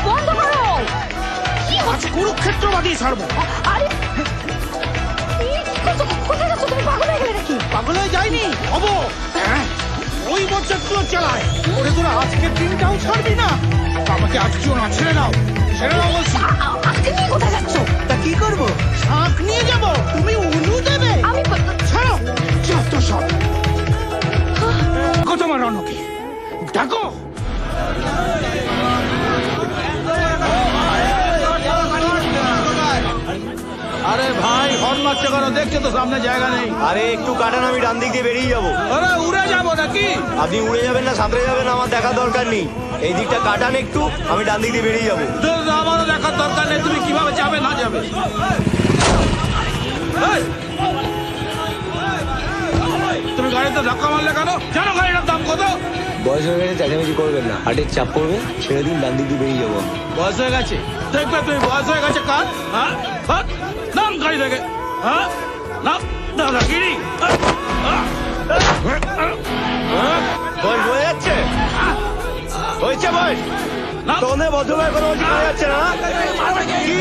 বন্ধ করো। কি আজ হচ্ছে? কুরুক্ষেত্র বাদিয়ে ছাড়বো। আরে এই কি করছো? কোথায় যাচ্ছ? তুমি পাগল হয়ে গেলে নাকি? পাগল হয়ে যায়নি হবো। ওই বজ্জাতগুলো চালায়। ওরে তোরা আজকের দিনটাও ছাড়বি না। আমাকে আজকেও না, ছেড়ে দাও, ছেড়ে দাও বলছি। আজকে নিয়ে কোথায় যাচ্ছ? তা কি করবো? শাঁখ নিয়ে যাবো, তুমি উলু দেবে। আমি ছাড়ো, যত সব। ডাকো তোমার রণকে, ডাকো। আরে ভাই হর্ন মারছে কেন? দেখছো তো সামনে জায়গা নেই। আরে একটু কাটান, আমি ডান দিক দিয়ে বেরিয়ে যাবো। আরে উড়ে যাবো নাকি? আপনি উড়ে যাবেন না সাঁতরে যাবেন আমার দেখার দরকার নেই। এই দিকটা কাটান একটু, আমি ডান দিক দিয়ে বেরিয়ে যাবো। আমারও দেখার দরকার নেই তুমি কিভাবে যাবে না যাবে। এই! তুমি গাড়িতে ধাক্কা মারলে কেন? জানো গাড়িটার দাম কত? বয়স হয়ে গেছে, চেঁচামেচি করবেন না। হাটের চাপ পড়বে, ছেড়ে দিন, ডান দিক দিয়ে বেরিয়ে যাবো। বয়স হয়ে গেছে দেখবে তুমি, বয়স হয়ে গেছে কার? হ্যাঁ হাট! নাম গাড়ি থেকে। হ্যাঁ নাম দাদাগিরি। বয়স হয়ে যাচ্ছে, হয়েছে বয়স। না তোমাদের ভদ্রভাবে কোনো কিছু করা যাচ্ছে না। কি?